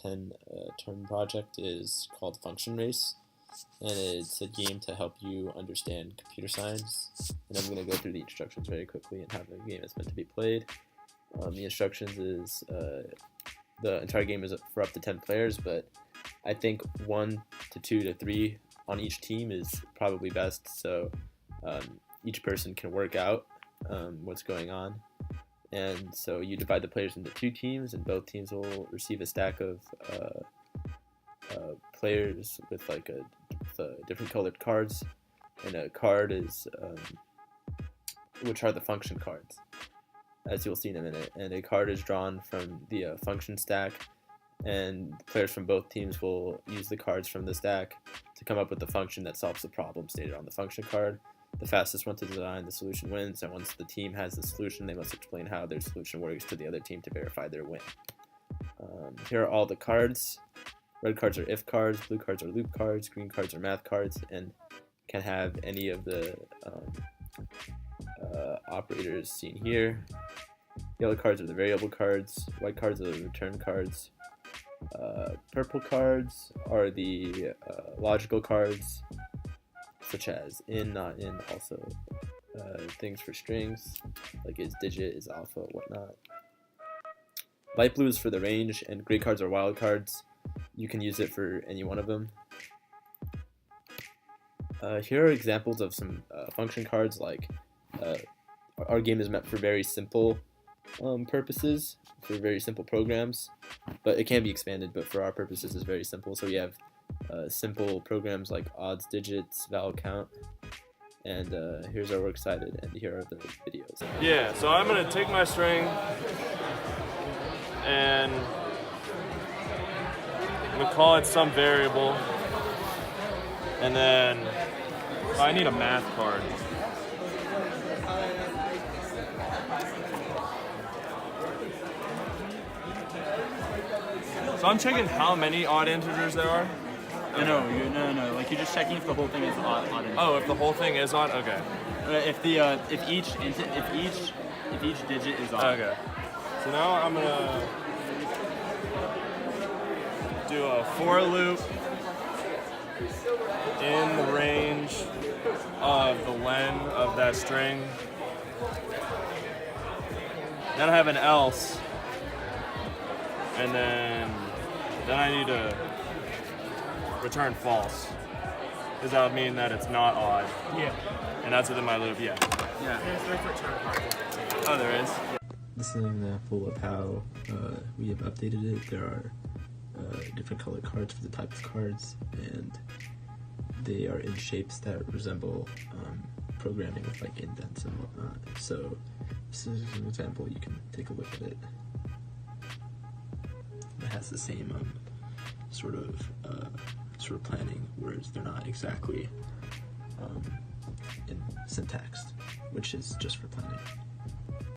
pen term project is called Function Race, and it's a game to help you understand computer science. And I'm going to go through the instructions very quickly and how the game is meant to be played. The instructions is the entire game is for up to 10 players, but I think 1 to 2 to 3 on each team is probably best, so each person can work out what's going on. And so you divide the players into 2 teams, and both teams will receive a stack of players with like different colored cards, and a card is which are the function cards, as you'll see in a minute. And a card is drawn from the function stack, and players from both teams will use the cards from the stack to come up with the function that solves the problem stated on the function card. The fastest one to design the solution wins, and once the team has the solution, they must explain how their solution works to the other team to verify their win. Here are all the cards. Red cards are if cards, blue cards are loop cards, green cards are math cards, and can have any of the operators seen here. Yellow cards are the variable cards, white cards are the return cards, purple cards are the logical cards, such as in, not in, also things for strings, like is digit, is alpha, whatnot. Light blue is for the range, and gray cards are wild cards. You can use it for any one of them. Here are examples of some function cards. Like our game is meant for very simple purposes, for very simple programs, but it can be expanded, but for our purposes it's very simple. So we have simple programs like odds, digits, val, count, and here's our works cited, and here are the videos. Yeah, so I'm going to take my string and I'm going to call it some variable, and then I need a math card. So I'm checking how many odd integers there are. No. Like you're just checking if the whole thing is odd. Oh, if the whole thing is odd, okay. If each digit is odd. Okay. So now I'm gonna do a for loop in the range of the len of that string. Then I have an else, and then I need to return false, because that would mean that it's not odd. Yeah. And that's within my loop, yeah. There's return card. Oh, there is? This is an example of how we have updated it. There are different colored cards for the type of cards, and they are in shapes that resemble programming with like indents and whatnot. So this is an example. You can take a look at it. It has the same sort of planning, whereas they're not exactly in syntax, which is just for planning.